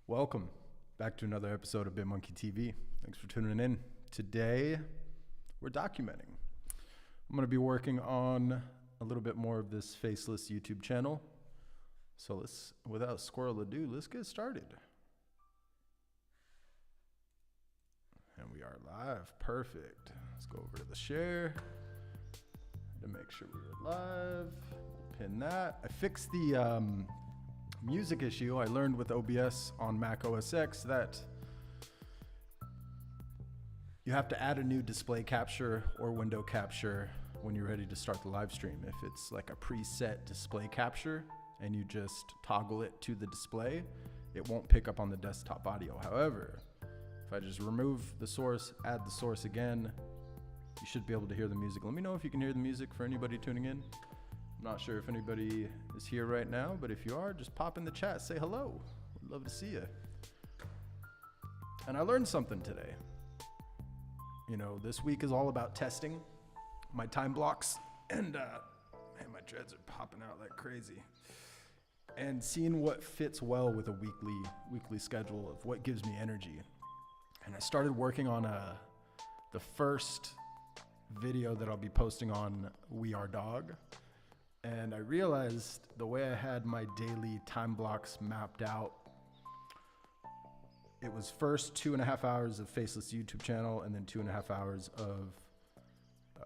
Welcome back to another episode of BitMonkey TV. Thanks for tuning in. Today, we're documenting. I'm going to be working on a little bit more of this faceless YouTube channel. So without squirrel ado, let's get started. And we are live. Perfect. Let's go over to the share to make sure we are live. We'll pin that. I fixed the music issue. I learned with OBS on Mac OS X that you have to add a new display capture or window capture when you're ready to start the live stream. If it's like a preset display capture and you just toggle it to the display, it won't pick up on the desktop audio. However, if I just remove the source, add the source again, you should be able to hear the music. Let me know if you can hear the music for anybody tuning in. I'm not sure if anybody is here right now, but if you are, just pop in the chat, say hello. We'd love to see you. And I learned something today. You know, this week is all about testing my time blocks, and man, my dreads are popping out like crazy. And seeing what fits well with a weekly schedule of what gives me energy. And I started working on the first video that I'll be posting on We Are Dog. And I realized the way I had my daily time blocks mapped out, it was first 2.5 hours of Faceless YouTube channel and then 2.5 hours of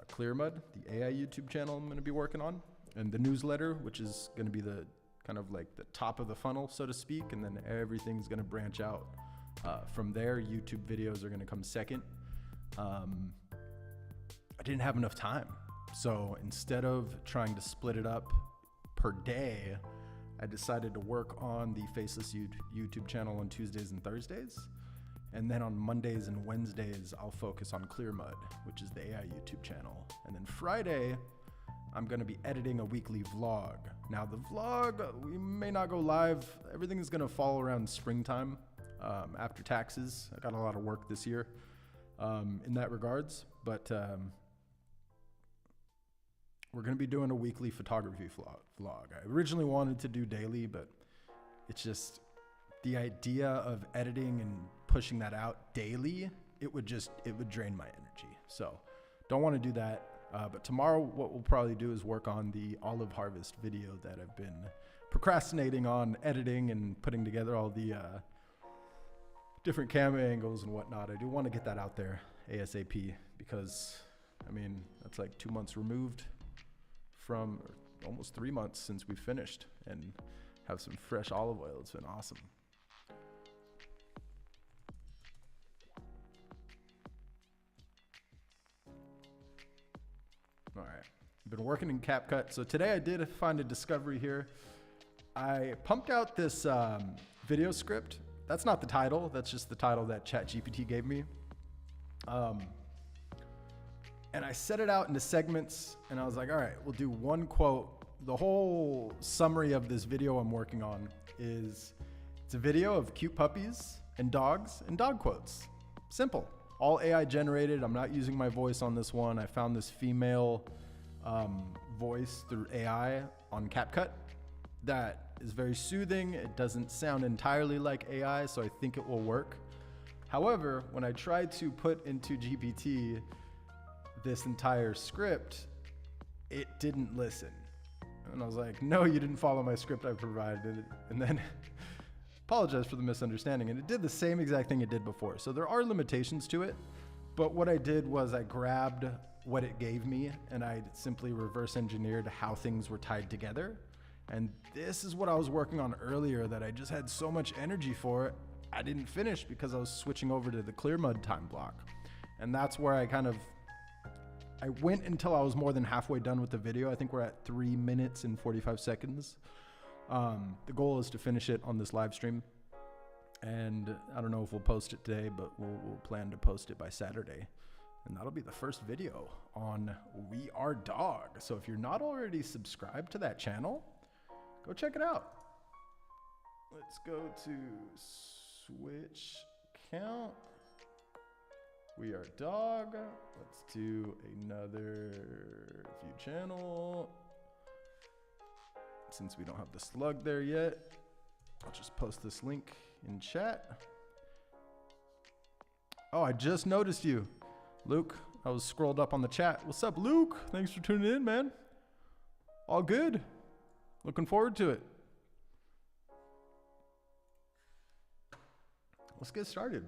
ClearMud, the AI YouTube channel I'm going to be working on, and the newsletter, which is going to be the kind of like the top of the funnel, so to speak, and then everything's going to branch out from there. YouTube videos are going to come second. I didn't have enough time. So instead of trying to split it up per day, I decided to work on the Faceless YouTube channel on Tuesdays and Thursdays. And then on Mondays and Wednesdays, I'll focus on ClearMud, which is the AI YouTube channel. And then Friday, I'm going to be editing a weekly vlog. Now the vlog, we may not go live. Everything is going to fall around springtime after taxes. I got a lot of work this year in that regards, but we're going to be doing a weekly photography vlog. I originally wanted to do daily, but it's just the idea of editing and pushing that out daily, it would drain my energy. So don't want to do that. But tomorrow, what we'll probably do is work on the olive harvest video that I've been procrastinating on editing and putting together all the different camera angles and whatnot. I do want to get that out there ASAP because, I mean, that's like 2 months removed from, or almost 3 months since we finished, and have some fresh olive oil. It's been awesome. All right, I've been working in CapCut. So today I did find a discovery here. I pumped out this video script. That's not the title. That's just the title that ChatGPT gave me. And I set it out into segments, and I was like, all right, we'll do one quote. The whole summary of this video I'm working on is, it's a video of cute puppies and dog quotes. Simple. All AI generated. I'm not using my voice on this one. I found this female voice through AI on CapCut that is very soothing. It doesn't sound entirely like AI, so I think it will work. However, when I tried to put into GPT this entire script, it didn't listen. And I was like, no, you didn't follow my script I provided. And then apologize for the misunderstanding. And it did the same exact thing it did before. So there are limitations to it. But what I did was I grabbed what it gave me and I simply reverse engineered how things were tied together. And this is what I was working on earlier that I just had so much energy for it. I didn't finish because I was switching over to the ClearMud time block. And that's where I went until I was more than halfway done with the video. I think we're at 3 minutes and 45 seconds. The goal is to finish it on this live stream. And I don't know if we'll post it today, but we'll plan to post it by Saturday. And that'll be the first video on We Are Dog. So if you're not already subscribed to that channel, go check it out. Let's go to Switch count. We Are Dog. Let's do another view channel. Since we don't have the slug there yet, I'll just post this link in chat. Oh, I just noticed you, Luke. I was scrolled up on the chat. What's up, Luke? Thanks for tuning in, man. All good. Looking forward to it. Let's get started.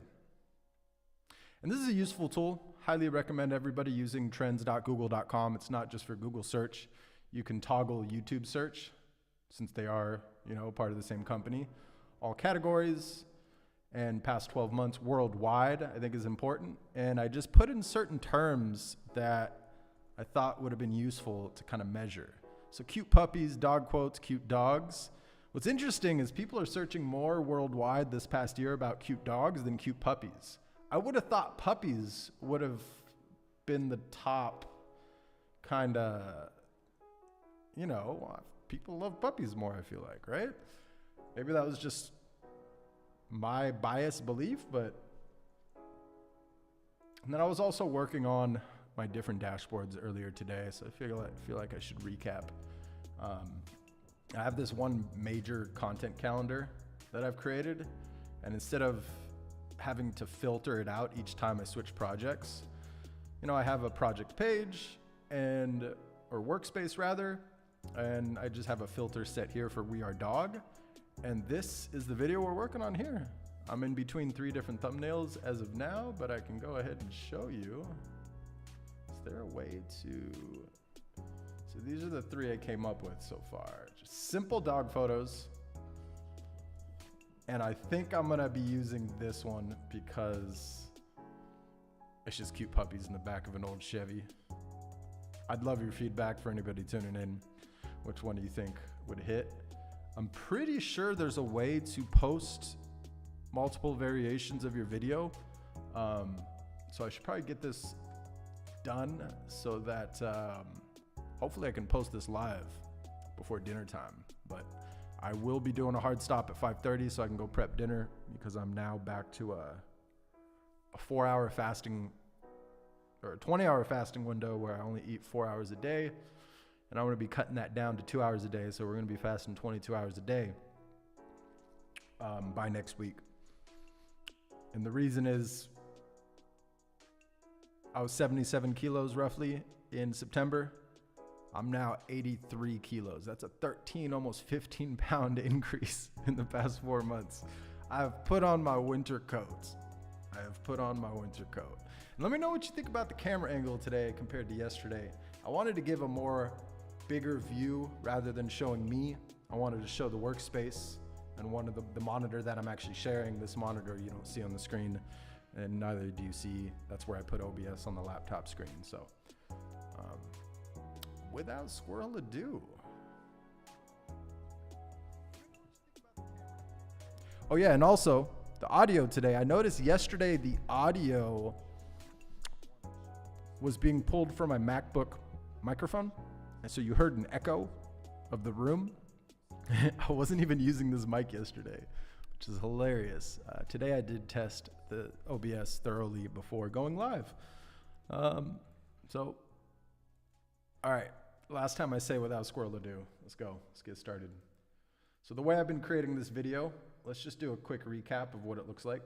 And this is a useful tool. Highly recommend everybody using trends.google.com. It's not just for Google search. You can toggle YouTube search since they are, part of the same company. All categories and past 12 months worldwide, I think is important. And I just put in certain terms that I thought would have been useful to kind of measure. So cute puppies, dog quotes, cute dogs. What's interesting is people are searching more worldwide this past year about cute dogs than cute puppies. I would have thought puppies would have been the top kind of, people love puppies more, I feel like, right? Maybe that was just my biased belief, but. And then I was also working on my different dashboards earlier today, so I feel like I should recap. I have this one major content calendar that I've created, and instead of having to filter it out each time I switch projects, I have a project page or workspace rather, and I just have a filter set here for We Are Dog, and this is the video we're working on here. I'm in between 3 different thumbnails as of now, but I can go ahead and show you. Is there a way to... So these are the 3 I came up with so far. Just simple dog photos. And I think I'm gonna be using this one because it's just cute puppies in the back of an old Chevy. I'd love your feedback for anybody tuning in. Which one do you think would hit? I'm pretty sure there's a way to post multiple variations of your video. So I should probably get this done so that hopefully I can post this live before dinner time. But I will be doing a hard stop at 5:30 so I can go prep dinner because I'm now back to a 4-hour fasting or a 20-hour fasting window where I only eat 4 hours a day. And I'm going to be cutting that down to 2 hours a day. So we're going to be fasting 22 hours a day by next week. And the reason is I was 77 kilos roughly in September. I'm now 83 kilos. That's a 13, almost 15 pound increase in the past 4 months. I've put on my winter coat. And let me know what you think about the camera angle today compared to yesterday. I wanted to give a more bigger view rather than showing me. I wanted to show the workspace and one of the monitor that I'm actually sharing. This monitor you don't see on the screen, and neither do you see. That's where I put OBS on the laptop screen. So without squirrel ado. Oh yeah, and also the audio today. I noticed yesterday the audio was being pulled from my MacBook microphone. And so you heard an echo of the room. I wasn't even using this mic yesterday, which is hilarious. Today I did test the OBS thoroughly before going live. So, all right, last time I say without squirrel ado. Let's go, let's get started. So the way I've been creating this video, let's just do a quick recap of what it looks like.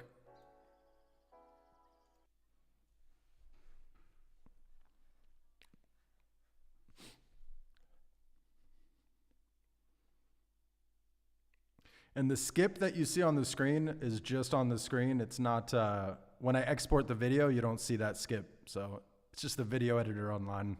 And the skip that you see on the screen is just on the screen. It's not, when I export the video, you don't see that skip. So it's just the video editor online.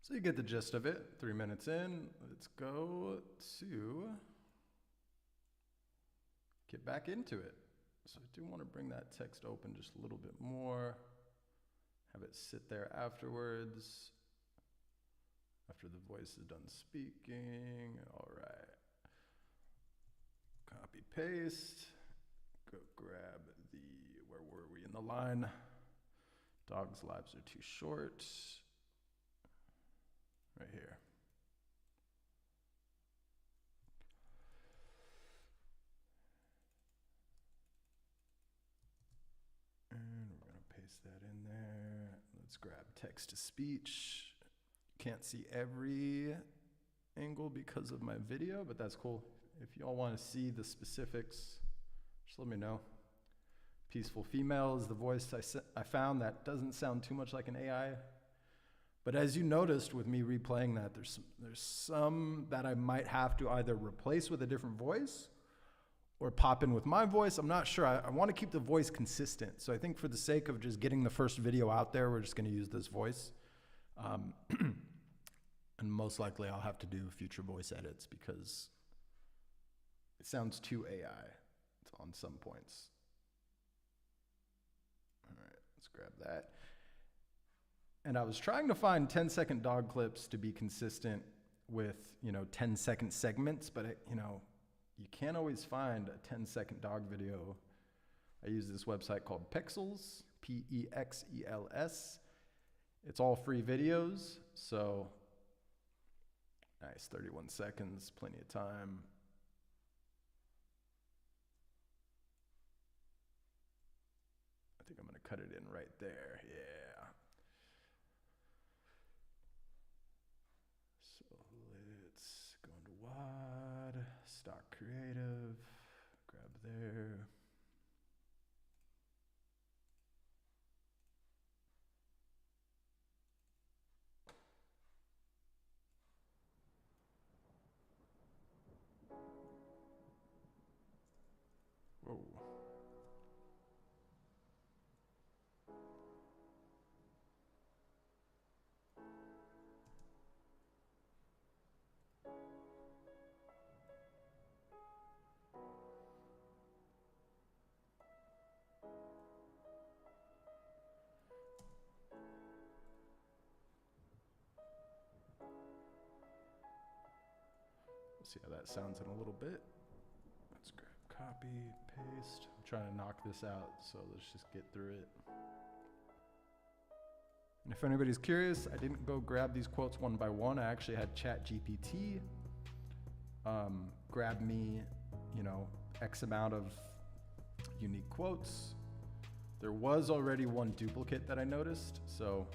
So you get the gist of it. 3 minutes in, let's go to get back into it. So I do want to bring that text open just a little bit more, have it sit there afterwards, after the voice is done speaking. All right. Copy, paste, go grab the, where were we in the line? Dogs' lives are too short. Right here. And we're going to paste that in there. Let's grab text to speech. Can't see every angle because of my video, but that's cool. If y'all want to see the specifics, just let me know. Peaceful Female is the voice I found that doesn't sound too much like an AI. But as you noticed with me replaying that, there's some that I might have to either replace with a different voice or pop in with my voice. I'm not sure. I want to keep the voice consistent. So I think for the sake of just getting the first video out there, we're just going to use this voice. And most likely I'll have to do future voice edits because it sounds too AI on some points. All right, let's grab that. And I was trying to find 10-second dog clips to be consistent with, 10-second segments, but you can't always find a 10-second dog video. I use this website called Pexels, P-E-X-E-L-S. It's all free videos, so nice, 31 seconds, plenty of time. I think I'm gonna cut it in right there, yeah. So let's go into WAD, stock creative, grab there. Whoa. See how that sounds in a little bit. Let's grab copy, paste. I'm trying to knock this out, so let's just get through it. And if anybody's curious, I didn't go grab these quotes one by one. I actually had ChatGPT grab me, X amount of unique quotes. There was already one duplicate that I noticed, so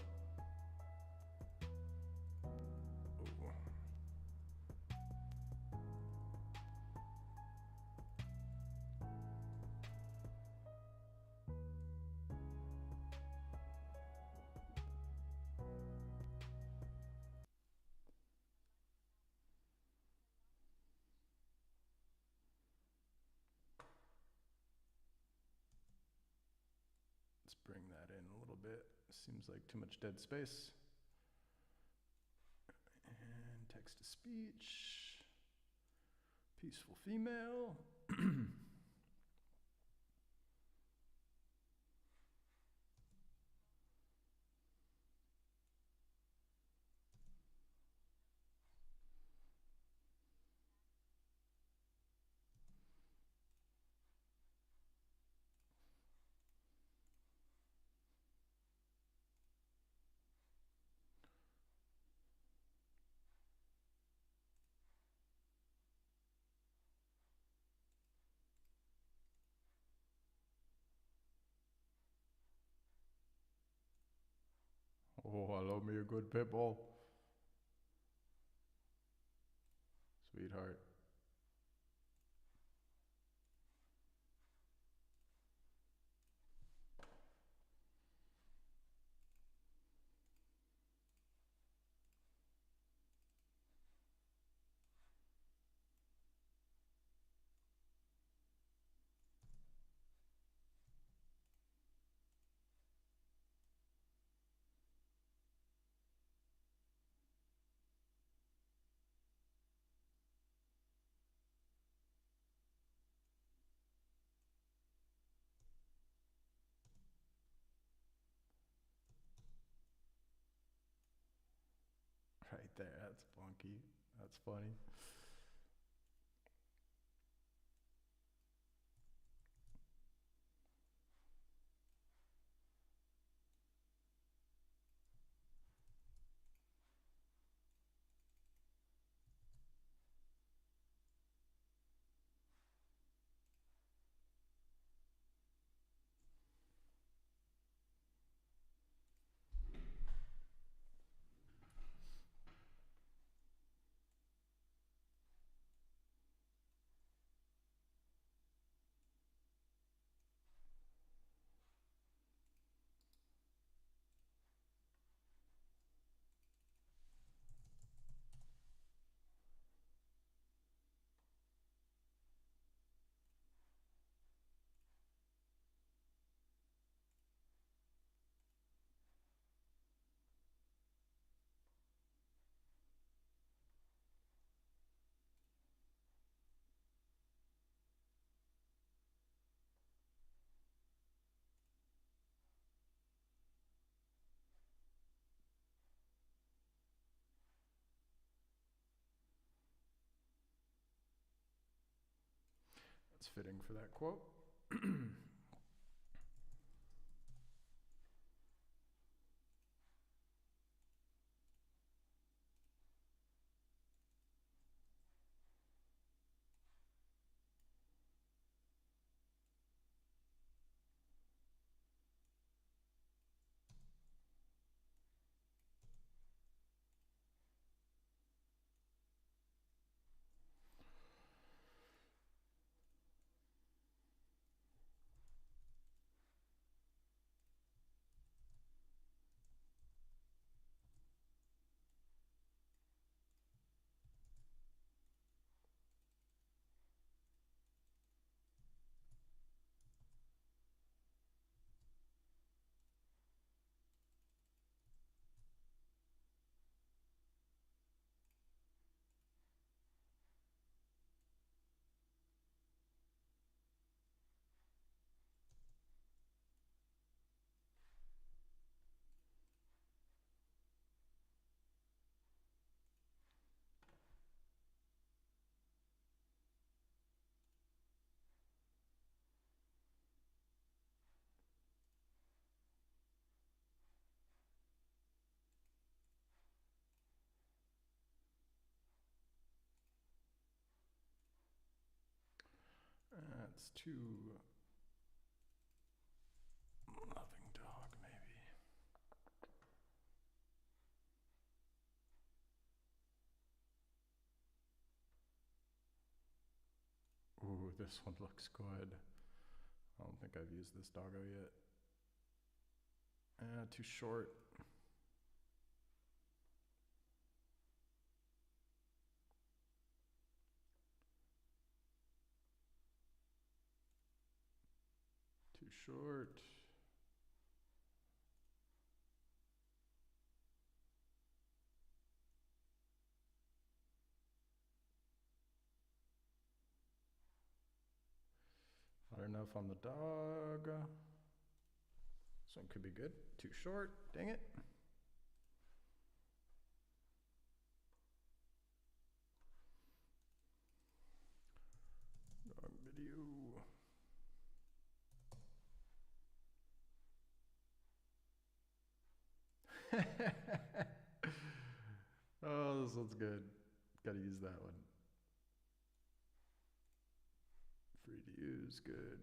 let's bring that in a little bit. Seems like too much dead space. And text to speech. Peaceful Female. Oh, I love me a good pit bull. Sweetheart. right there. That's funky. That's funny. That's fitting for that quote. That's too loving dog, maybe. Ooh, this one looks good. I don't think I've used this doggo yet. Too short. Too short. Not enough on the dog. This one could be good. Too short. Dang it. Dog video. Oh, this one's good. Gotta use that one. Free to use, good.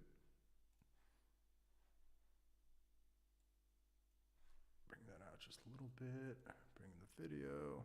Bring that out just a little bit. Bring in the video.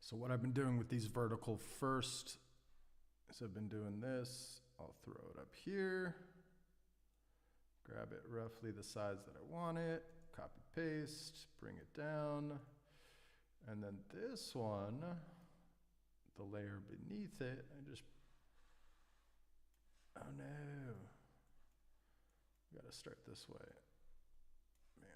So what I've been doing with these vertical first is I've been doing this. I'll throw it up here, grab it roughly the size that I want it, copy paste, bring it down. And then this one, the layer beneath it, I just, oh no. Gotta start this way. Man.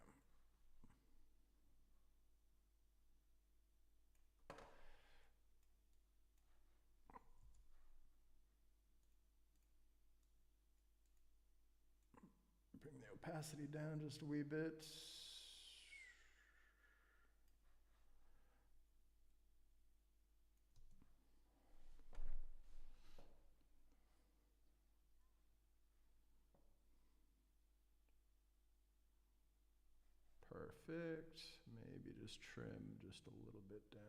Bring the opacity down just a wee bit. Perfect. Maybe just trim just a little bit down.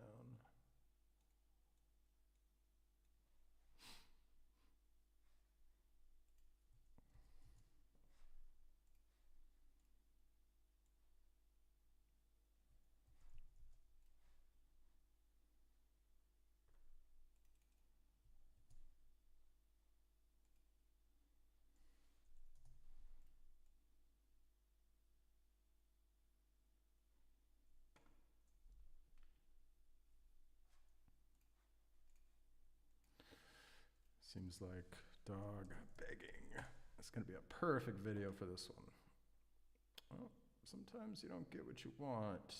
Seems like dog begging. It's gonna be a perfect video for this one. Well, sometimes you don't get what you want.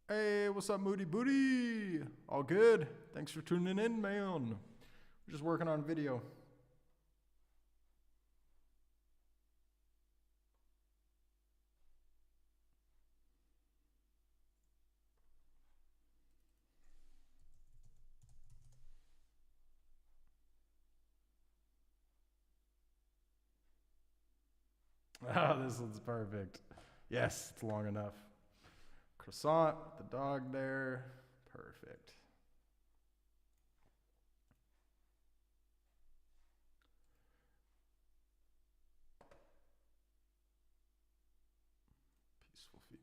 Hey, what's up, Moody Booty? All good? Thanks for tuning in, man. We're just working on video. Oh, this one's perfect. Yes, it's long enough. Croissant, the dog there. Perfect. Peaceful female.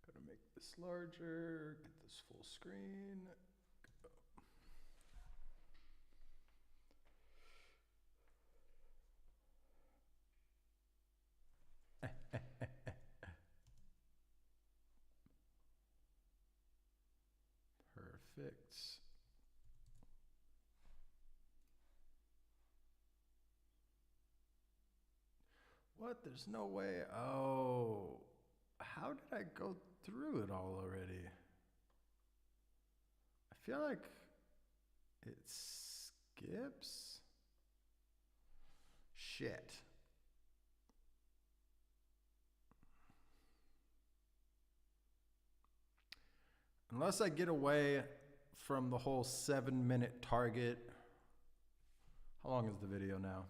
Gotta make this larger, get this full screen. Perfect. What? There's no way. Oh, how did I go through it all already? I feel like it skips. Shit. Unless I get away from the whole 7-minute target. How long is the video now?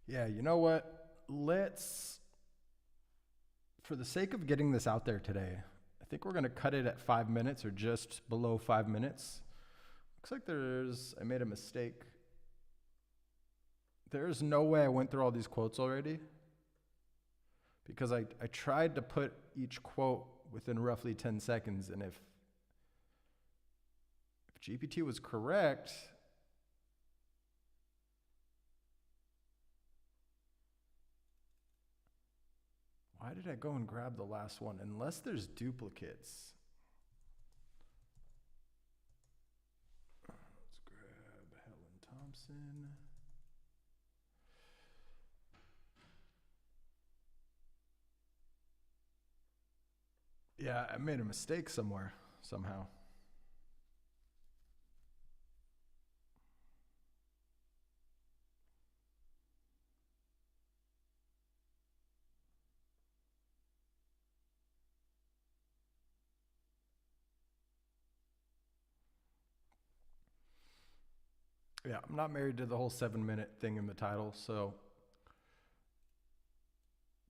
Yeah, you know what? Let's, for the sake of getting this out there today, I think we're going to cut it at 5 minutes or just below 5 minutes. Looks like I made a mistake. There's no way I went through all these quotes already, because I tried to put each quote within roughly 10 seconds. And if GPT was correct, why did I go and grab the last one? Unless there's duplicates. Let's grab Helen Thompson. Yeah, I made a mistake somewhere, somehow. Yeah, I'm not married to the whole 7-minute thing in the title, so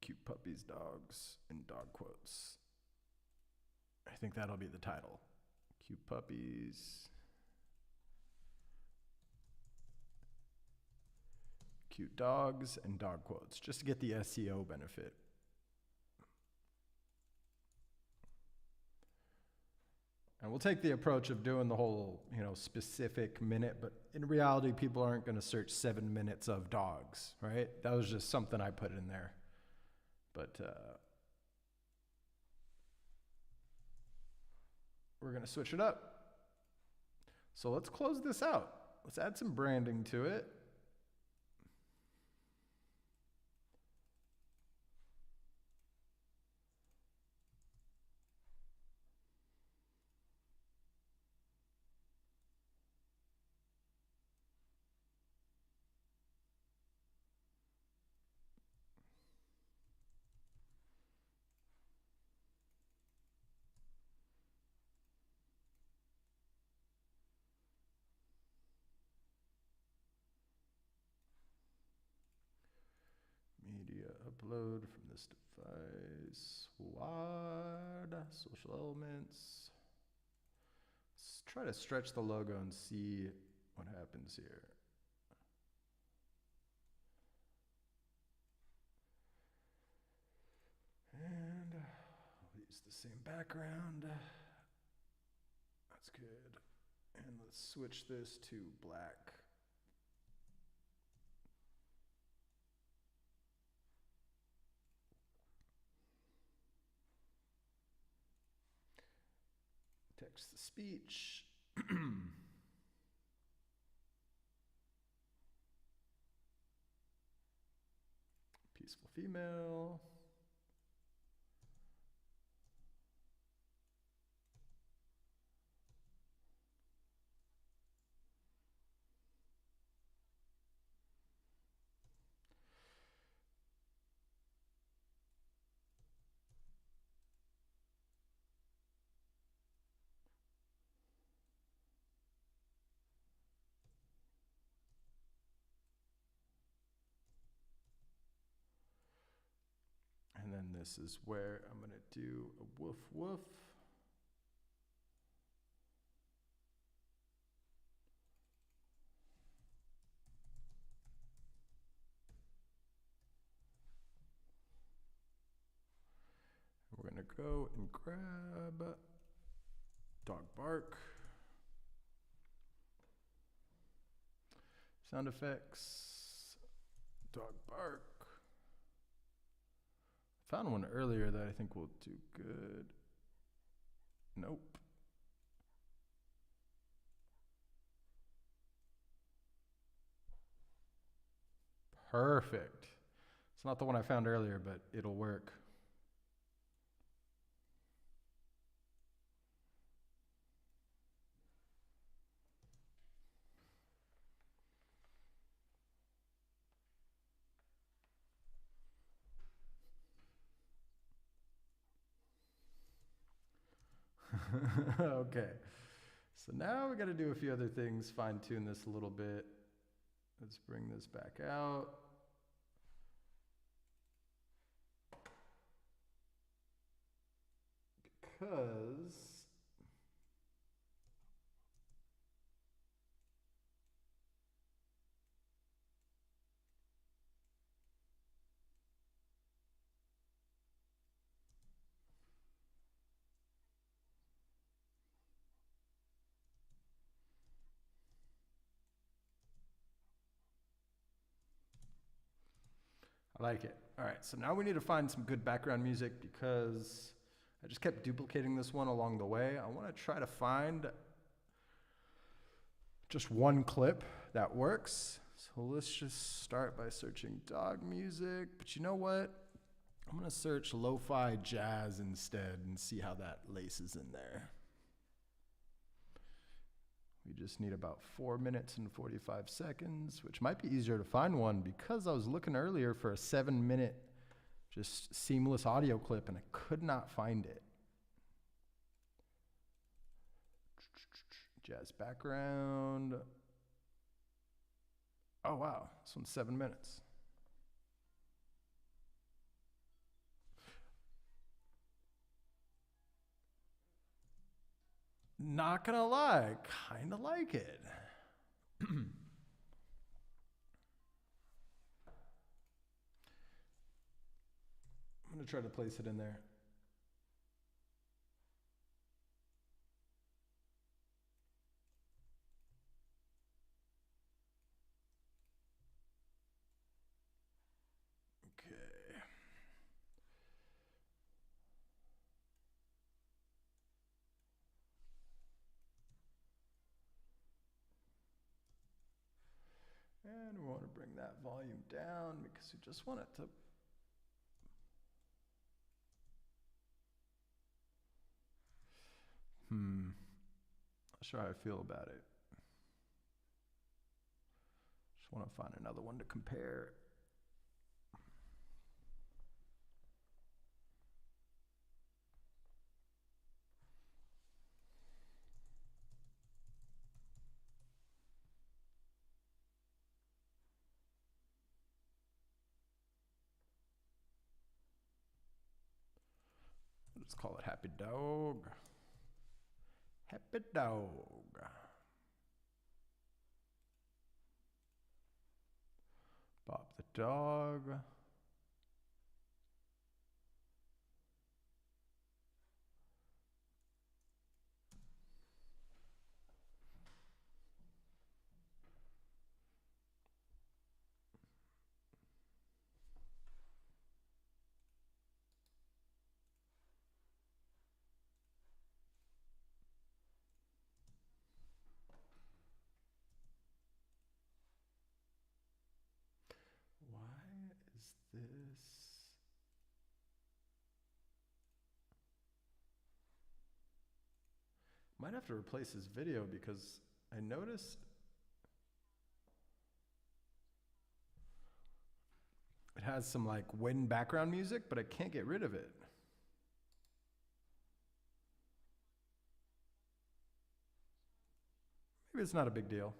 cute puppies, dogs, and dog quotes. I think that'll be the title. Cute puppies, cute dogs, and dog quotes, just to get the SEO benefit. And we'll take the approach of doing the whole, specific minute, but in reality, people aren't going to search 7 minutes of dogs, right? That was just something I put in there. But we're going to switch it up. So let's close this out. Let's add some branding to it. Media upload from this device. WAD, social elements. Let's try to stretch the logo and see what happens here. And I'll use the same background. That's good. And let's switch this to black. Text to speech. Peaceful female. And then this is where I'm going to do a woof woof. We're going to go and grab dog bark. Sound effects, dog bark. Found one earlier that I think will do good. Nope. Perfect. It's not the one I found earlier, but it'll work. Okay, so now we got to do a few other things, fine tune this a little bit. Let's bring this back out. Because I like it. All right, so now we need to find some good background music because I just kept duplicating this one along the way. I want to try to find just one clip that works. So let's just start by searching dog music. But you know what? I'm going to search lo-fi jazz instead and see how that laces in there. We just need about 4 minutes and 45 seconds, which might be easier to find one because I was looking earlier for a 7-minute just seamless audio clip and I could not find it. Jazz background. Oh wow, this one's 7 minutes. Not gonna lie, kinda like it. I'm gonna try to place it in there. Okay. And we want to bring that volume down because we just want it to. Not sure how I feel about it. Just want to find another one to compare. Let's call it Happy Dog. Happy Dog. Bob the dog. Why is this? Might have to replace this video because I noticed it has some like wind background music, but I can't get rid of it. Maybe it's not a big deal.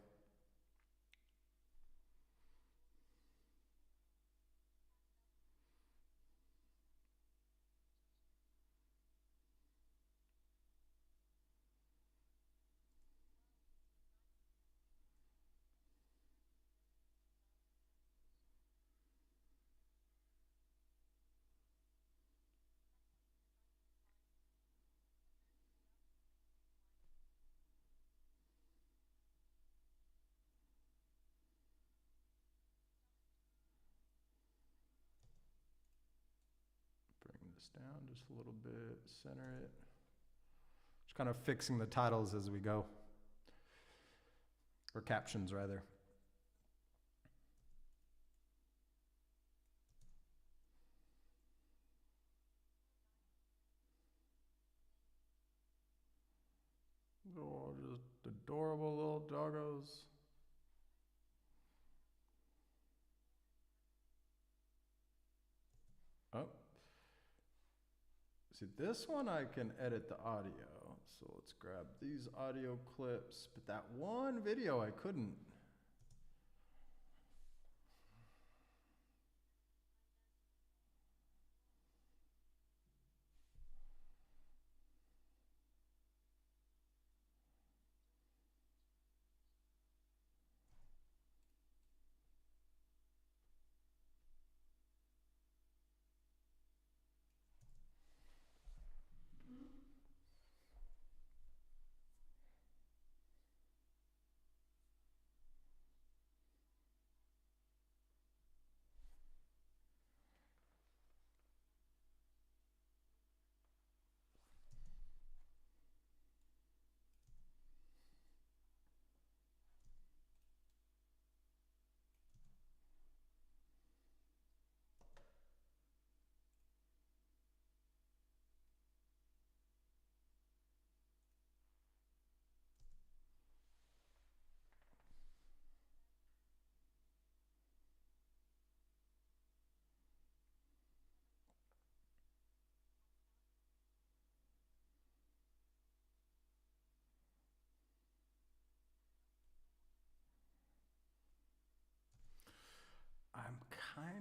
Bring this down just a little bit, center it. Just kind of fixing the titles as we go. Or captions, rather. Oh, just adorable little doggos. Oh. See, this one I can edit the audio. So let's grab these audio clips. But that one video I couldn't.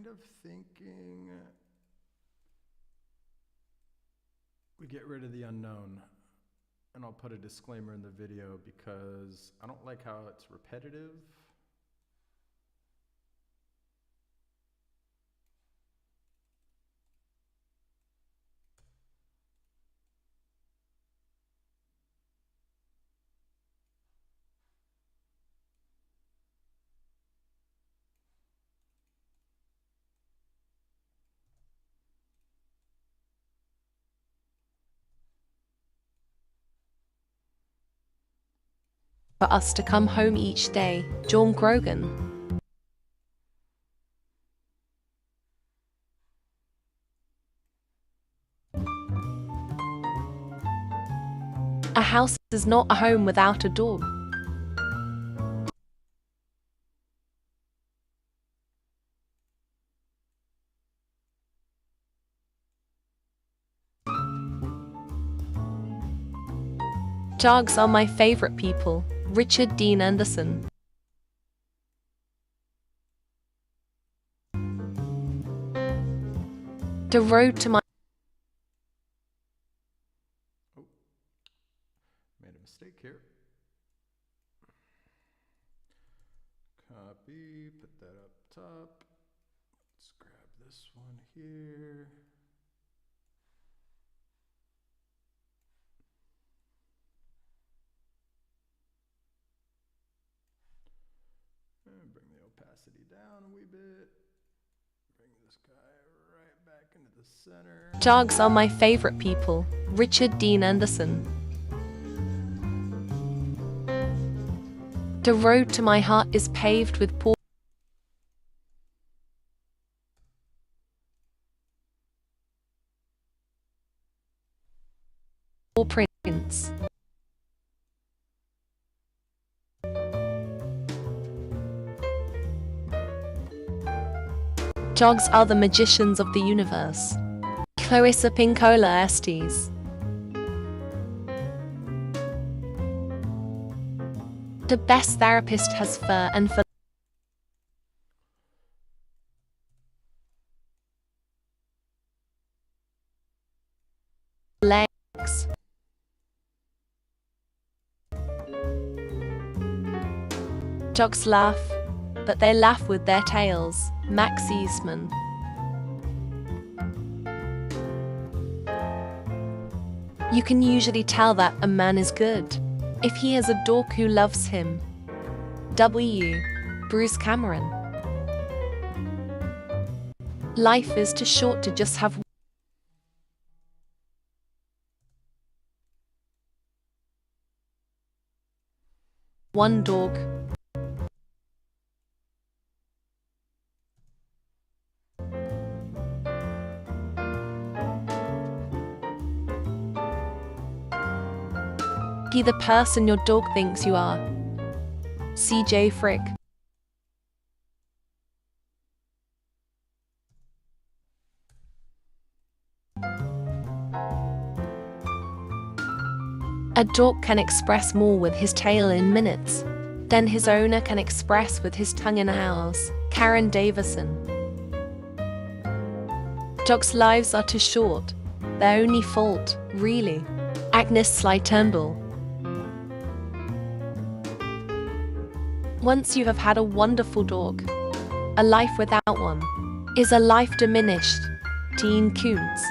kind of thinking we get rid of the unknown. And I'll put a disclaimer in the video because I don't like how it's repetitive. For us to come home each day, John Grogan. A house is not a home without a dog. Dogs are my favorite people. Richard Dean Anderson. The road to my... Oh, made a mistake here. Copy, put that up top. Let's grab this one here. And bring the opacity down a wee bit. Bring this guy right back into the center. Dogs are my favorite people. Richard Dean Anderson. The road to my heart is paved with paw prints. Dogs are the magicians of the universe. Clarissa Pinkola Estes. The best therapist has fur and for legs. Dogs laugh, but they laugh with their tails. Max Eastman. You can usually tell that a man is good if he has a dog who loves him. W. Bruce Cameron. Life is too short to just have one dog. Be the person your dog thinks you are. C.J. Frick. A dog can express more with his tail in minutes than his owner can express with his tongue in hours. Karen Davison. Dogs' lives are too short. Their only fault, really. Agnes Sly Turnbull. Once you have had a wonderful dog, a life without one is a life diminished. Dean Koontz.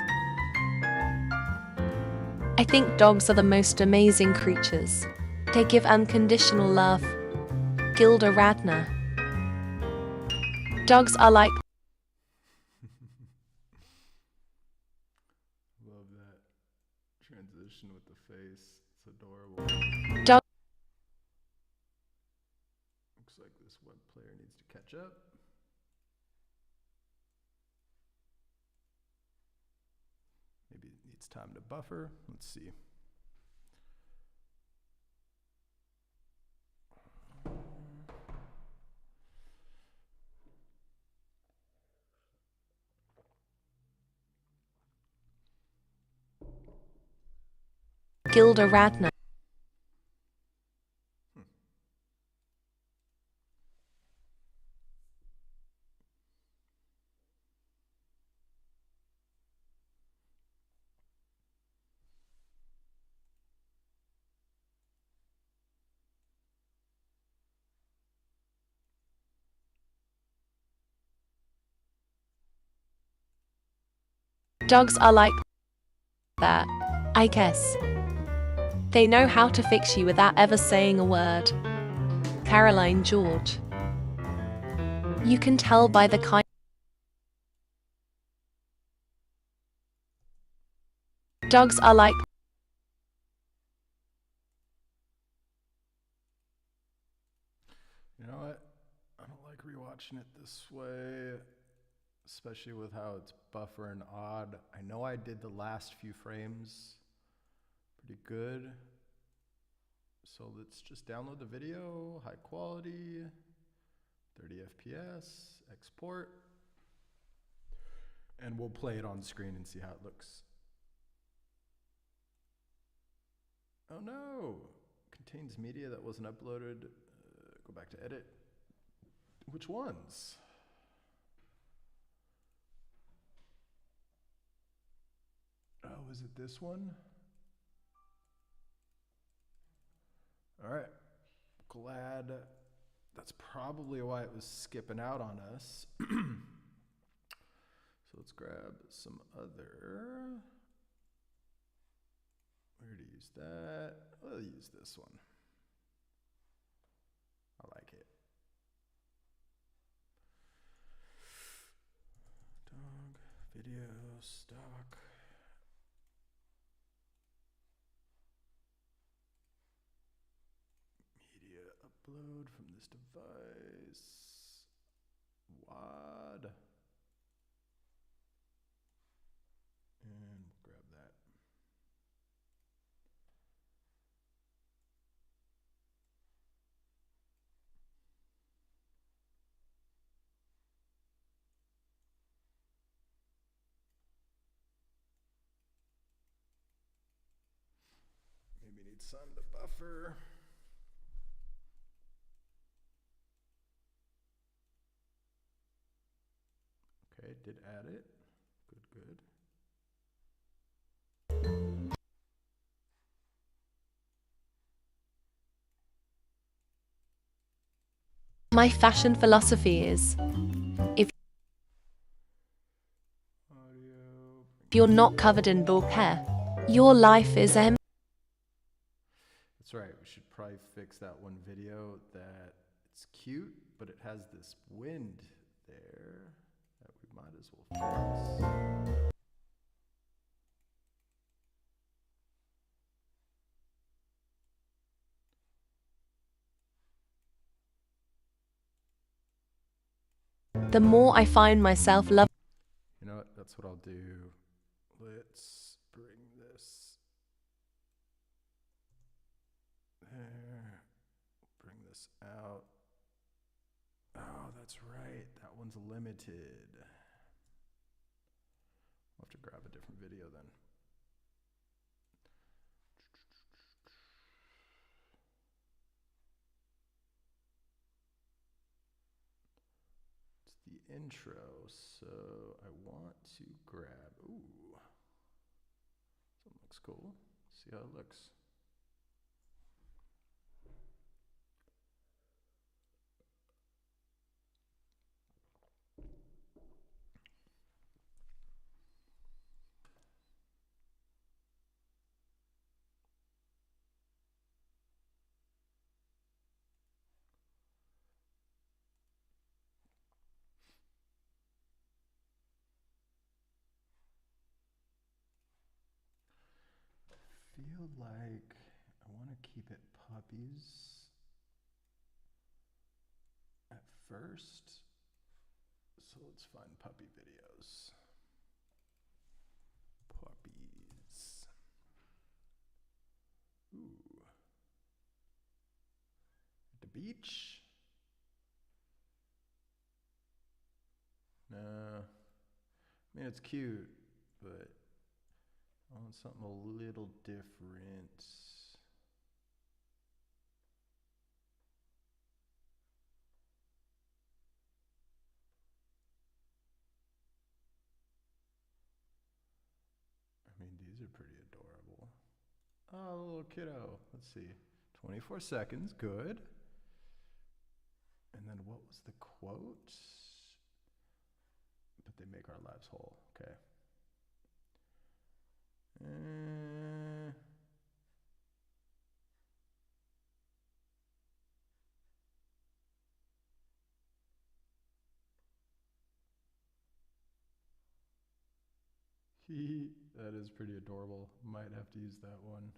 I think dogs are the most amazing creatures. They give unconditional love. Gilda Radner. Dogs are like... Love that transition with the face. It's adorable. Dogs Looks like this web player needs to catch up. Maybe it needs time to buffer. Let's see. Gilda Radner. Dogs are like that, I guess. They know how to fix you without ever saying a word. Caroline George. You can tell by the kind. Dogs are like. You know what? I don't like rewatching it this way, especially with how it's buffer and odd. I know I did the last few frames pretty good. So let's just download the video, high quality, 30 FPS, export, and we'll play it on screen and see how it looks. Oh no, contains media that wasn't uploaded. Go back to edit. Which ones? Oh, is it this one? All right, glad. That's probably why it was skipping out on us. So let's grab some other. We already used that. We'll use this one. I like it. Dog, video, stock. Media upload from this device. WAD. And we'll grab that. Maybe need some to buffer. Okay, did add it. Good, good. My fashion philosophy is, if Audio. you're not covered in dog hair, your life is empty. That's right. We should probably fix that one video that it's cute, but it has this wind there that we might as well fix. The more I find myself loving. You know what? That's what I'll do. Let's bring this there. Bring this out. Oh, that's right. That one's limited. I'll have to grab a different video then. It's the intro, so I want to grab. Ooh, something looks cool. See how it looks. Feel like I want to keep it puppies at first. So let's find puppy videos. Puppies. Ooh. At the beach? No. I mean, it's cute, but I want something a little different. I mean, these are pretty adorable. Oh, little kiddo. Let's see. 24 seconds. Good. And then what was the quote? But they make our lives whole. Okay. That is pretty adorable. Might have to use that one.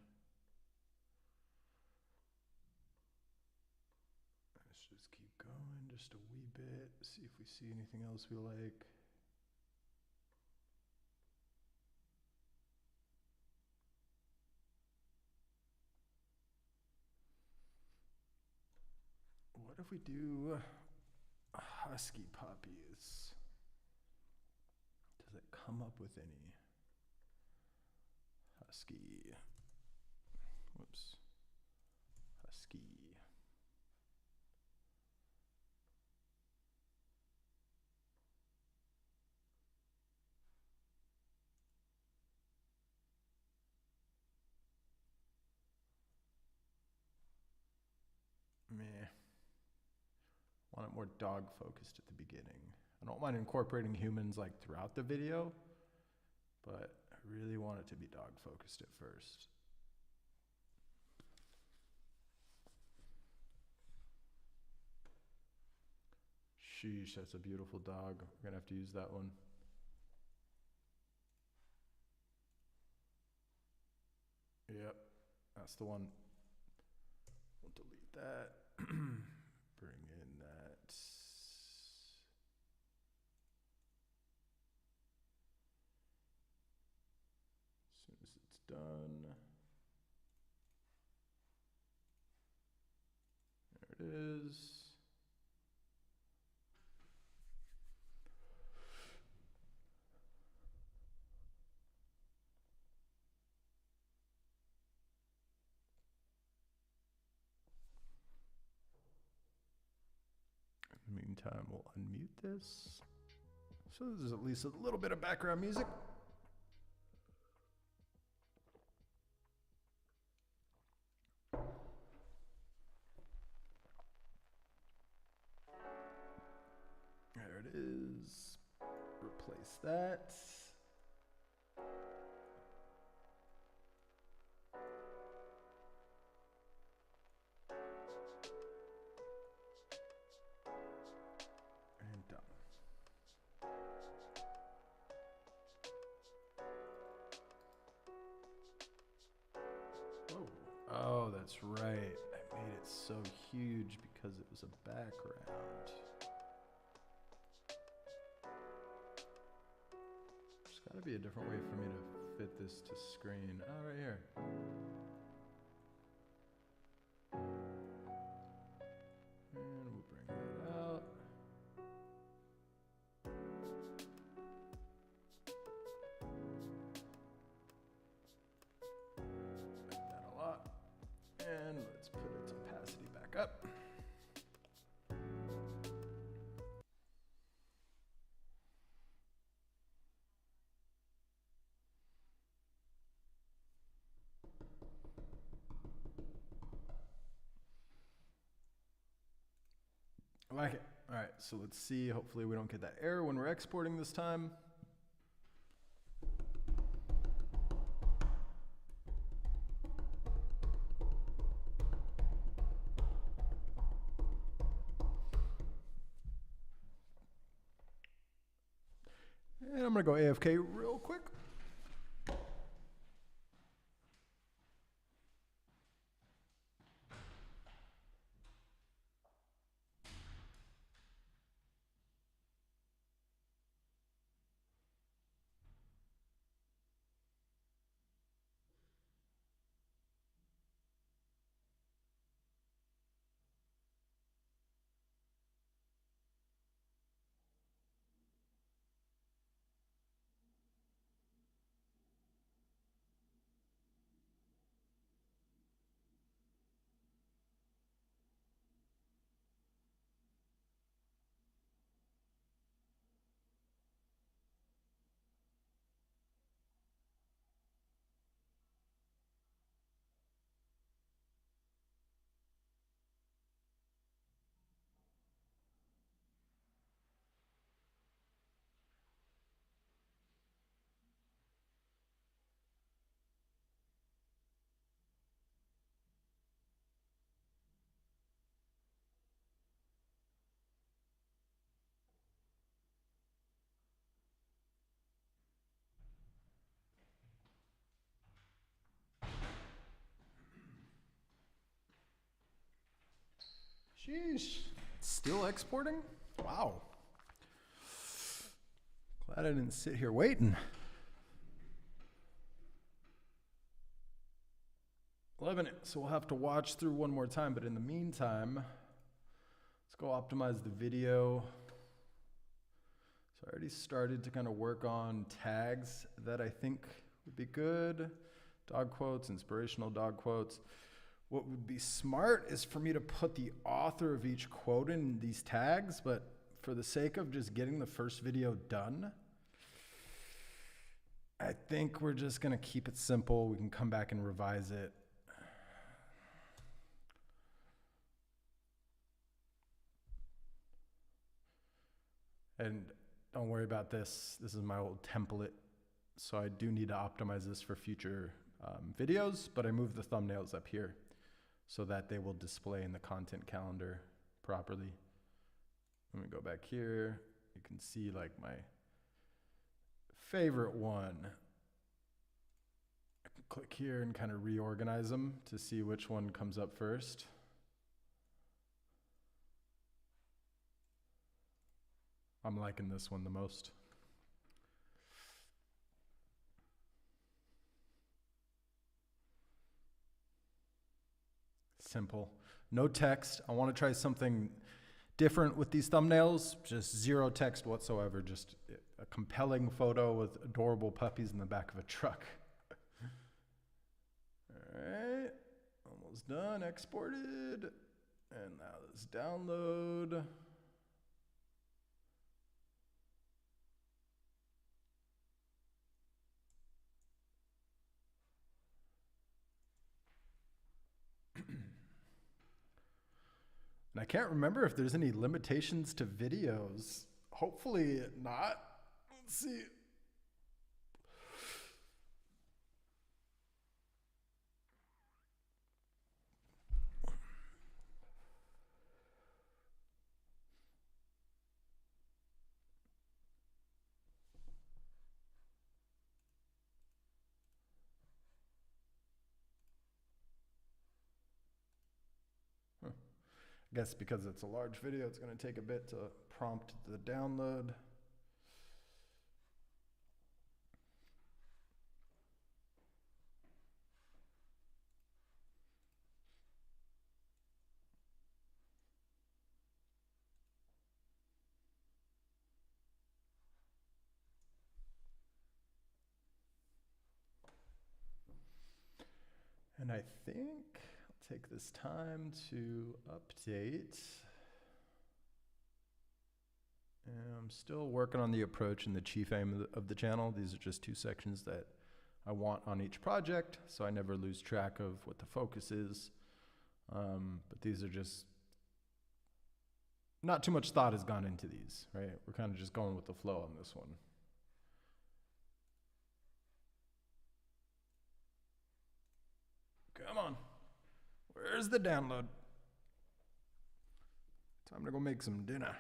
Let's just keep going just a wee bit. See if we see anything else we like. What if we do husky puppies? Does it come up with any? Husky. Whoops. Husky. Meh. Want it more dog focused at the beginning. I don't mind incorporating humans like throughout the video, but I really want it to be dog focused at first. Sheesh, that's a beautiful dog. We're gonna have to use that one. Yep, that's the one. We'll delete that. Bring in that. As soon as it's done. There it is. In the meantime, we'll unmute this. So there's at least a little bit of background music. There it is. Replace that. And done. Whoa. Oh, that's right. I made it so huge because it was a background. There's got to be a different way for me to fit this to screen. Oh, right here. And we'll bring that out. Like that a lot. And let's put its opacity back up. I like it. All right, so let's see. Hopefully we don't get that error when we're exporting this time. And I'm gonna go AFK real quick. Sheesh. Still exporting? Wow. Glad I didn't sit here waiting. 11 it, so we'll have to watch through one more time, but in the meantime, let's go optimize the video. So I already started to kind of work on tags that I think would be good. Dog quotes, inspirational dog quotes. What would be smart is for me to put the author of each quote in these tags, but for the sake of just getting the first video done, I think we're just gonna keep it simple. We can come back and revise it. And don't worry about this. This is my old template. So I do need to optimize this for future videos, but I moved the thumbnails up here so that they will display in the content calendar properly. Let me go back here. You can see like my favorite one. I can click here and kind of reorganize them to see which one comes up first. I'm liking this one the most. Simple. No text. I want to try something different with these thumbnails. Just zero text whatsoever. Just a compelling photo with adorable puppies in the back of a truck. All right. Almost done. Exported. And now let's download. And I can't remember if there's any limitations to videos. Hopefully not. Let's see. I guess because it's a large video, it's going to take a bit to prompt the download. And I think I'll take this time to update. And I'm still working on the approach and the chief aim of the channel. These are just two sections that I want on each project, so I never lose track of what the focus is. But these are just, not too much thought has gone into these, right? We're kind of just going with the flow on this one. Come on. Where's the download? Time to go make some dinner.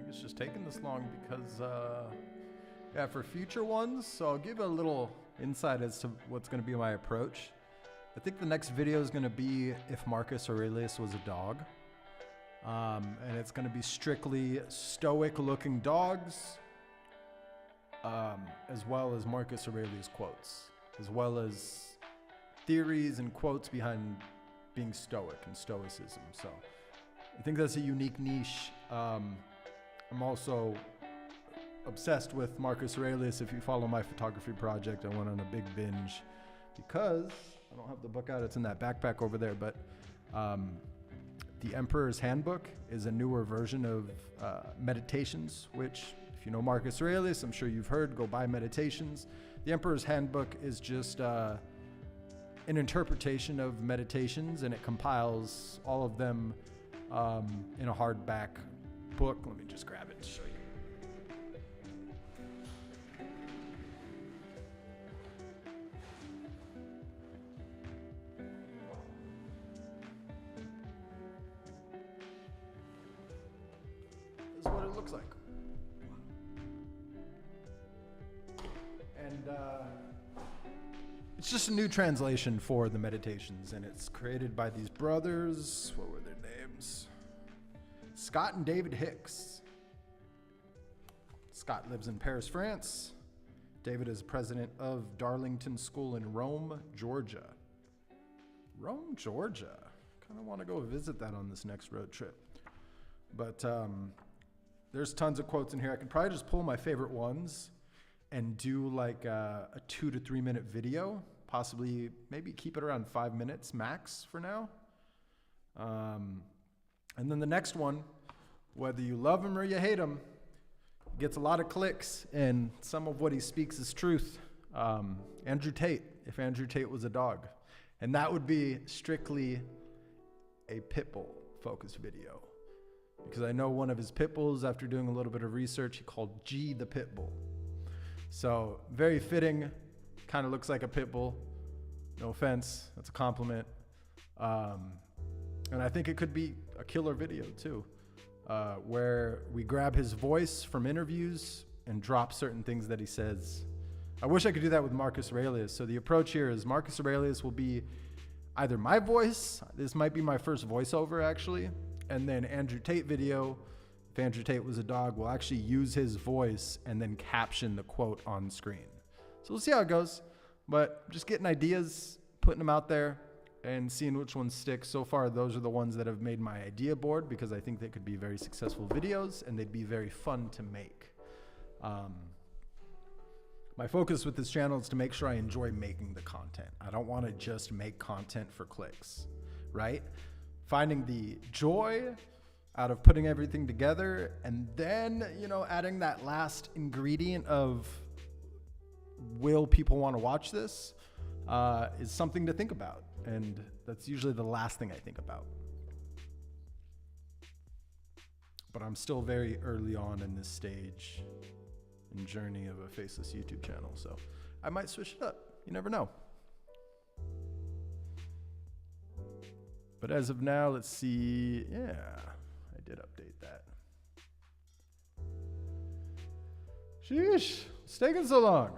It's just taking this long because, yeah, for future ones, so I'll give a little insight as to what's going to be my approach. I think the next video is going to be if Marcus Aurelius was a dog. And it's going to be strictly stoic-looking dogs, as well as Marcus Aurelius quotes, as well as theories and quotes behind being stoic and stoicism. So I think that's a unique niche. I'm also obsessed with Marcus Aurelius. If you follow my photography project, I went on a big binge because I don't have the book out. It's in that backpack over there, but The Emperor's Handbook is a newer version of Meditations, which, if you know Marcus Aurelius, I'm sure you've heard, go buy Meditations. The Emperor's Handbook is just an interpretation of Meditations, and it compiles all of them in a hardback book. Let me just grab it to show you. This is what it looks like. And it's just a new translation for the Meditations, and it's created by these brothers. What were their names? Scott and David Hicks. Scott lives in Paris, France. David is president of Darlington School in Rome, Georgia. Rome, Georgia. Kind of want to go visit that on this next road trip. But there's tons of quotes in here. I could probably just pull my favorite ones and do like a 2 to 3 minute video, possibly maybe keep it around 5 minutes max for now. And then the next one, whether you love him or you hate him, gets a lot of clicks, and some of what he speaks is truth. Andrew Tate, if Andrew Tate was a dog. And that would be strictly a Pitbull focused video. Because I know one of his Pitbulls, after doing a little bit of research, he called G the Pitbull. So very fitting, kind of looks like a Pitbull. No offense, that's a compliment. And I think it could be a killer video too, where we grab his voice from interviews and drop certain things that he says. I wish I could do that with Marcus Aurelius. So the approach here is Marcus Aurelius will be either my voice, this might be my first voiceover actually, and then Andrew Tate video, if Andrew Tate was a dog, will actually use his voice and then caption the quote on screen. So we'll see how it goes, but just getting ideas, putting them out there, and seeing which ones stick. So far, those are the ones that have made my idea board because I think they could be very successful videos and they'd be very fun to make. My focus with this channel is to make sure I enjoy making the content. I don't want to just make content for clicks, right? Finding the joy out of putting everything together, and then, adding that last ingredient of will people want to watch this is something to think about. And that's usually the last thing I think about. But I'm still very early on in this stage and journey of a faceless YouTube channel, so I might switch it up. You never know. But as of now, let's see. Yeah, I did update that. Sheesh, it's taking so long.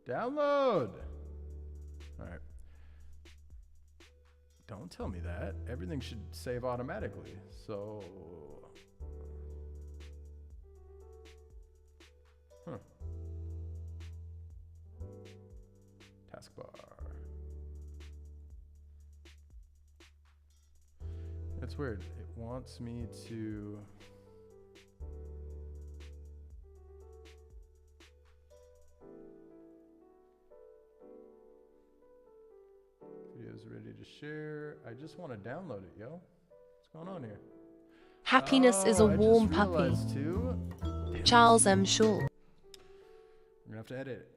Download. All right. Don't tell me that. Everything should save automatically. So, Taskbar. That's weird. It wants me to. Video's ready to share. I just want to download it, yo. What's going on here? Happiness is a warm puppy. Charles M. Shaw. We're gonna have to edit it.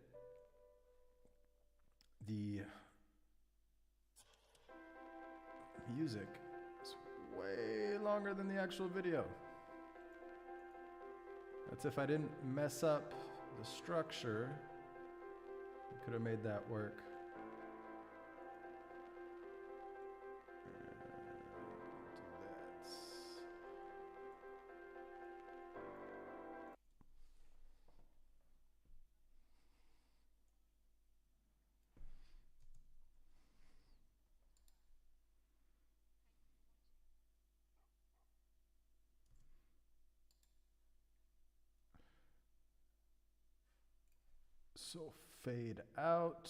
The music is way longer than the actual video. That's if I didn't mess up the structure. I could have made that work. So fade out.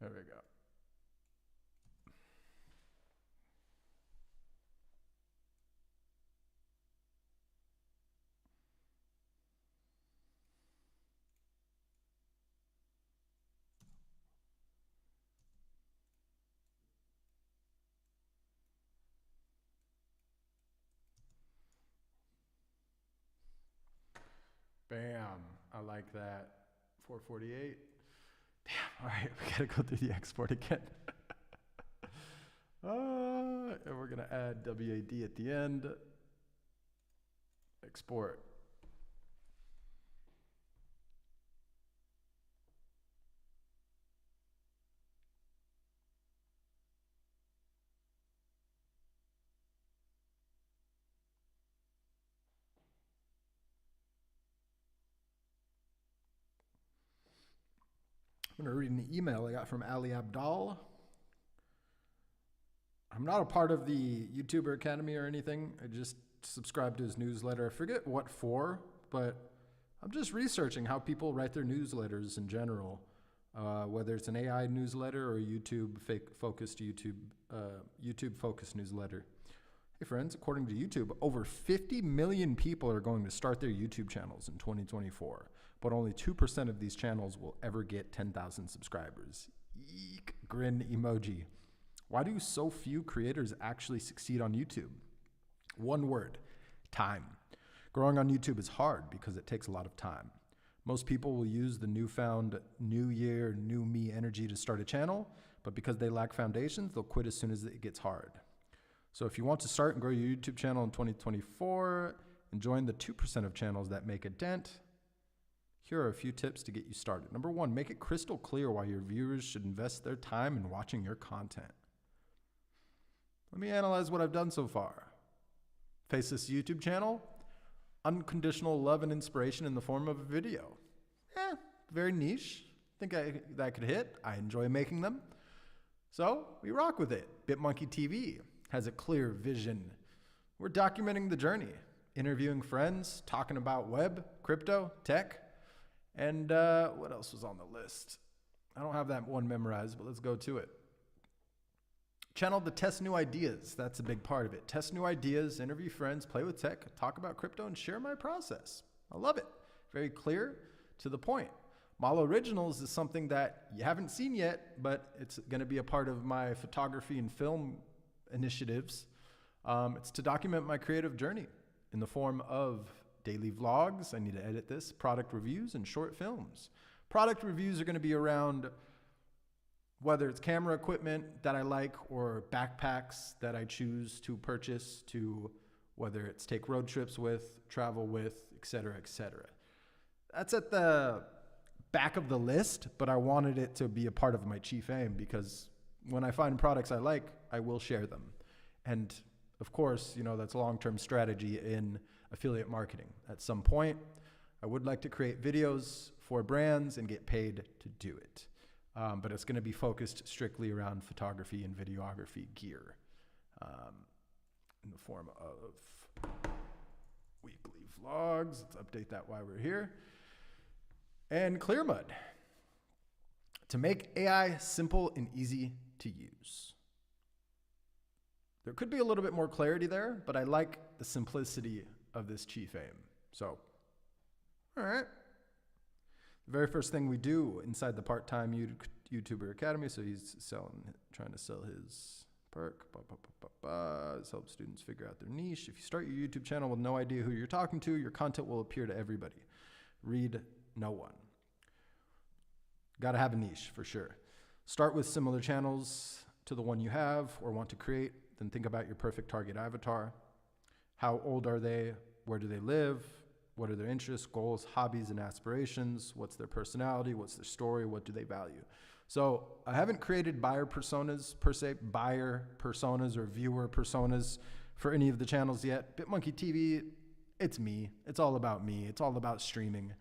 There we go. Bam. I like that. 448. Damn. All right. We got to go through the export again. And we're going to add WAD at the end. Export. I'm going to read an email I got from Ali Abdal. I'm not a part of the YouTuber Academy or anything. I just subscribe to his newsletter. I forget what for, but I'm just researching how people write their newsletters in general, whether it's an AI newsletter or a YouTube-focused newsletter. Hey friends, according to YouTube, over 50 million people are going to start their YouTube channels in 2024, but only 2% of these channels will ever get 10,000 subscribers. Eek, grin emoji. Why do so few creators actually succeed on YouTube? One word, time. Growing on YouTube is hard because it takes a lot of time. Most people will use the newfound new year, new me energy to start a channel, but because they lack foundations, they'll quit as soon as it gets hard. So if you want to start and grow your YouTube channel in 2024 and join the 2% of channels that make a dent, here are a few tips to get you started. Number one, make it crystal clear why your viewers should invest their time in watching your content. Let me analyze what I've done so far. Face this YouTube channel, unconditional love and inspiration in the form of a video. Very niche. Think that could hit. I enjoy making them. So we rock with it. BitMonkey TV has a clear vision. We're documenting the journey, interviewing friends, talking about web, crypto, tech, and what else was on the list? I don't have that one memorized, but let's go to it. Channel to test new ideas. That's a big part of it. Test new ideas, interview friends, play with tech, talk about crypto, and share my process. I love it. Very clear, to the point. Malo Originals is something that you haven't seen yet, but it's going to be a part of my photography and film initiatives. It's to document my creative journey in the form of daily vlogs. I need to edit this, product reviews, and short films. Product reviews are going to be around whether it's camera equipment that I like or backpacks that I choose to purchase, to whether it's take road trips with, travel with, etc., etc. That's at the back of the list, but I wanted it to be a part of my chief aim because when I find products I like, I will share them. And of course, you know, that's a long-term strategy in affiliate marketing. At some point, I would like to create videos for brands and get paid to do it. But it's going to be focused strictly around photography and videography gear in the form of weekly vlogs. Let's update that while we're here. And ClearMud, to make AI simple and easy to use. There could be a little bit more clarity there, but I like the simplicity of this chief aim. So, all right. The very first thing we do inside the part-time YouTuber Academy, so he's trying to sell his perk. This helps students figure out their niche. If you start your YouTube channel with no idea who you're talking to, your content will appear to everybody. Read no one. Got to have a niche for sure. Start with similar channels to the one you have or want to create. Then think about your perfect target avatar. How old are they? Where do they live? What are their interests, goals, hobbies, and aspirations? What's their personality? What's their story? What do they value? So I haven't created buyer personas per se, buyer personas or viewer personas for any of the channels yet. BitMonkey TV, it's me. It's all about me. It's all about streaming.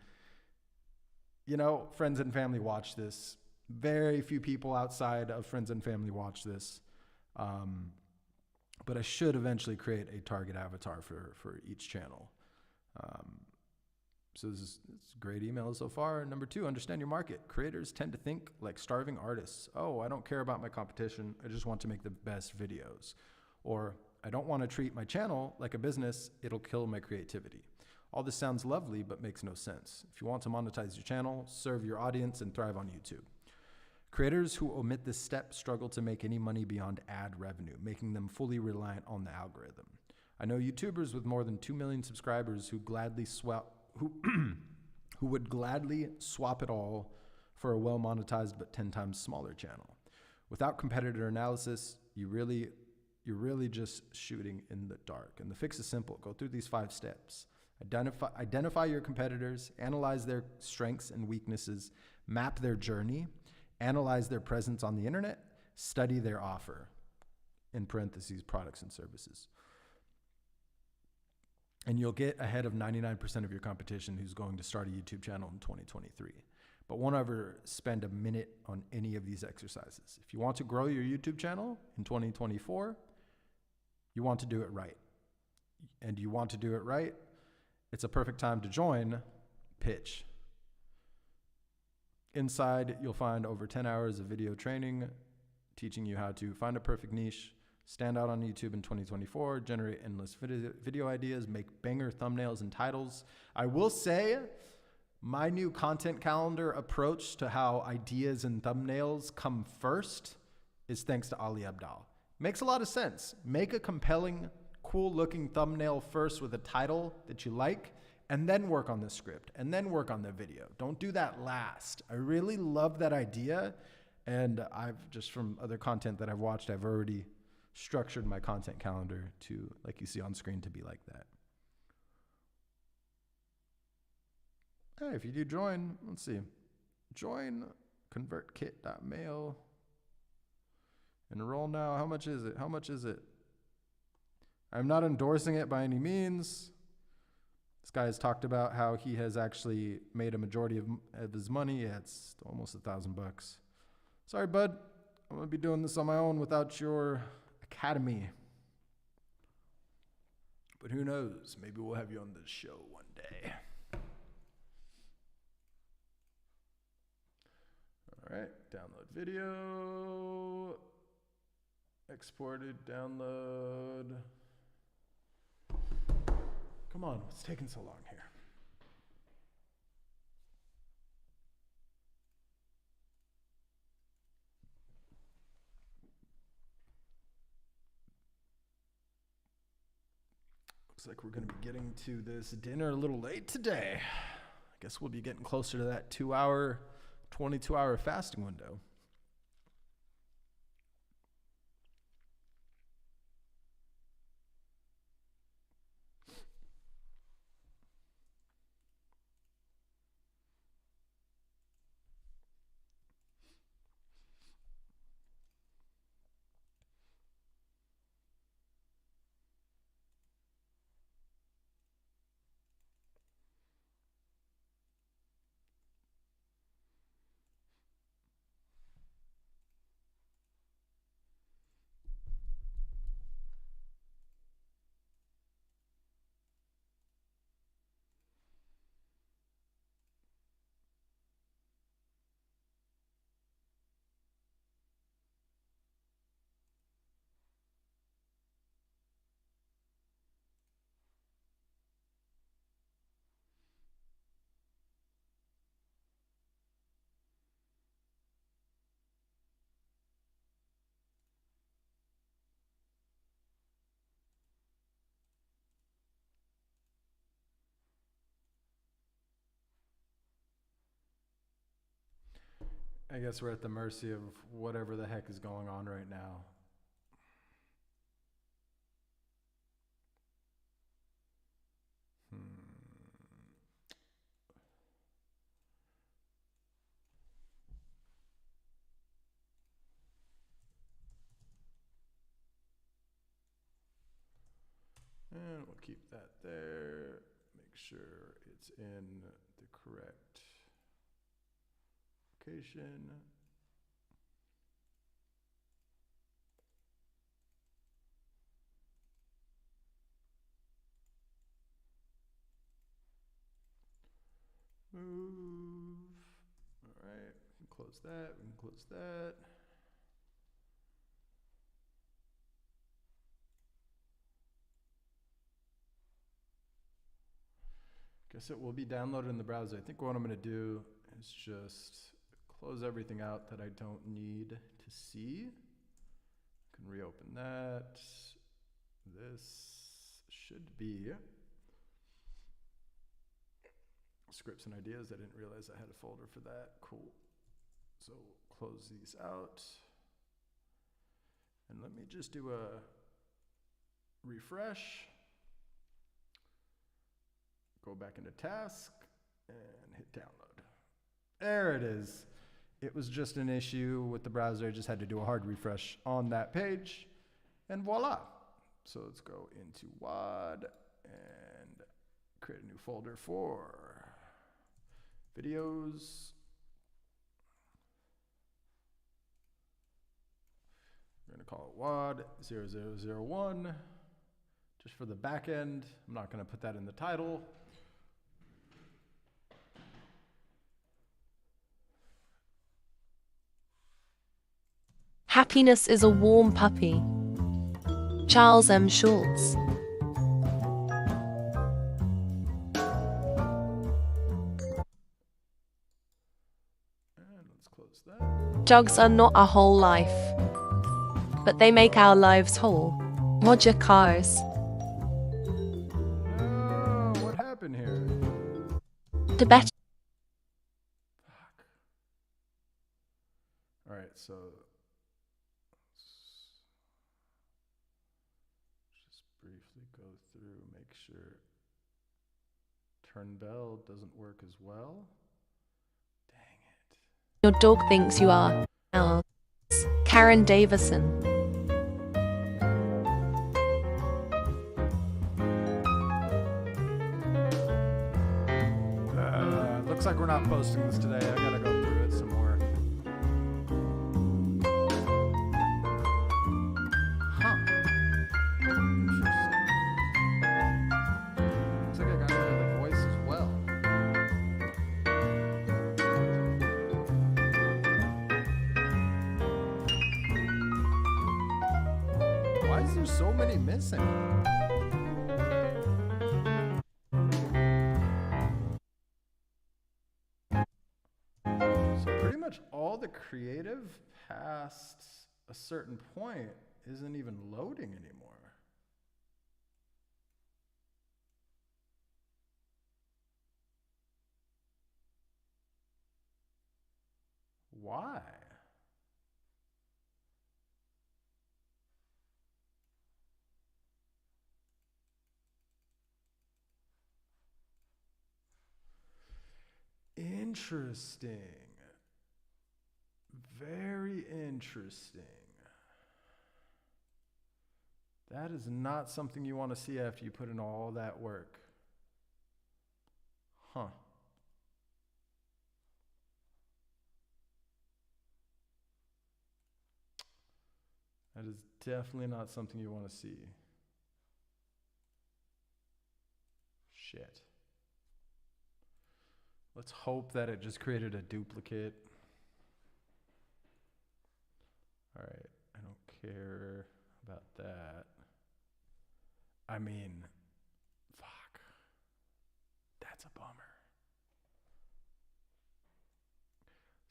You know, friends and family watch this. Very few people outside of friends and family watch this. But I should eventually create a target avatar for each channel. So it's a great email so far. Number 2, understand your market. Creators tend to think like starving artists. Oh, I don't care about my competition. I just want to make the best videos. Or I don't want to treat my channel like a business. It'll kill my creativity. All this sounds lovely, but makes no sense. If you want to monetize your channel, serve your audience, and thrive on YouTube. Creators who omit this step struggle to make any money beyond ad revenue, making them fully reliant on the algorithm. I know YouTubers with more than 2 million subscribers who would gladly swap it all for a well-monetized but 10 times smaller channel. Without competitor analysis, you're really just shooting in the dark. And the fix is simple. Go through these 5 steps. Identify your competitors, analyze their strengths and weaknesses, map their journey, analyze their presence on the internet, study their offer, in parentheses, products and services. And you'll get ahead of 99% of your competition who's going to start a YouTube channel in 2023. But won't ever spend a minute on any of these exercises. If you want to grow your YouTube channel in 2024, you want to do it right. And you want to do it right, it's a perfect time to join Pitch. Inside, you'll find over 10 hours of video training, teaching you how to find a perfect niche, stand out on YouTube in 2024, generate endless video ideas, make banger thumbnails and titles. I will say, my new content calendar approach to how ideas and thumbnails come first is thanks to Ali Abdaal. Makes a lot of sense. Make a compelling, cool-looking thumbnail first with a title that you like, and then work on the script, and then work on the video. Don't do that last. I really love that idea, and I've just from other content that I've watched, I've already structured my content calendar to, like you see on screen, to be like that. Hey, if you do join, let's see. Join convertkit.mail. Enroll now. How much is it? How much is it? I'm not endorsing it by any means. This guy has talked about how he has actually made a majority of his money. Yeah, it's almost $1,000. Sorry, bud. I'm going to be doing this on my own without your academy. But who knows? Maybe we'll have you on the show one day. All right, download video. Exported, download. Come on, what's taking so long here? Looks like we're going to be getting to this dinner a little late today. I guess we'll be getting closer to that 2-hour, 22-hour fasting window. I guess we're at the mercy of whatever the heck is going on right now. And we'll keep that there. Make sure it's in the correct location. Move. All right, we can close that, we can close that. Guess it will be downloaded in the browser. I think what I'm gonna do is just close everything out that I don't need to see. I can reopen that. This should be scripts and ideas. I didn't realize I had a folder for that. Cool. So close these out. And let me just do a refresh. Go back into task and hit download. There it is. It was just an issue with the browser. I just had to do a hard refresh on that page and voila. So let's go into WAD and create a new folder for videos. We're gonna call it WAD 0001 just for the back end. I'm not gonna put that in the title. Happiness is a warm puppy. Charles M. Schulz. And let's close that. Dogs are not our whole life, but they make our lives whole. Roger Cars. No, what happened here? The better. Fuck. All right, so just briefly go through, make sure turn bell doesn't work as well. Dang it. Your dog thinks you are. Else. Karen Davison. Looks like we're not posting this today. I gotta go through it some more. Huh. Interesting. Looks like I got rid of the voice as well. Why is there so many missing? Pretty much all the creative past a certain point isn't even loading anymore. Why? Interesting. Very interesting. That is not something you want to see after you put in all that work. Huh. That is definitely not something you want to see. Shit. Let's hope that it just created a duplicate. All right, I don't care about that. I mean, fuck. That's a bummer.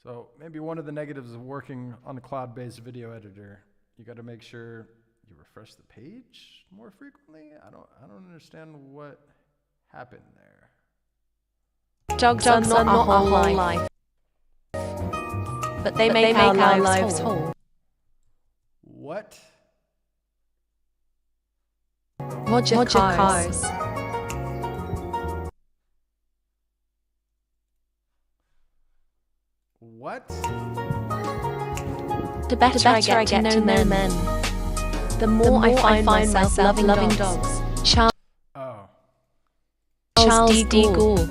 So maybe one of the negatives of working on a cloud-based video editor, you got to make sure you refresh the page more frequently. I don't understand what happened there. Dogs are not our whole life, but they make our lives whole. What? Roger Cars. What? The better I get to know men, the more I find myself loving dogs. Charles D. Gore.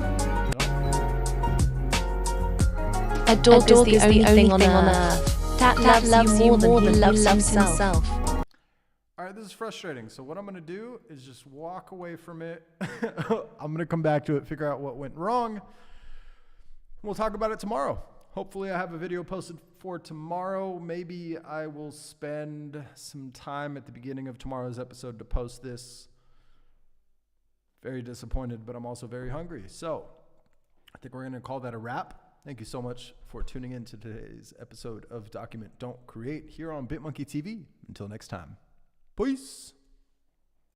A dog is the only thing on earth that loves you more than he loves himself. All right, this is frustrating. So what I'm going to do is just walk away from it. I'm going to come back to it, figure out what went wrong. We'll talk about it tomorrow. Hopefully I have a video posted for tomorrow. Maybe I will spend some time at the beginning of tomorrow's episode to post this. Very disappointed, but I'm also very hungry. So I think we're going to call that a wrap. Thank you so much for tuning in to today's episode of Document Don't Create here on BitMonkey TV. Until next time. Peace.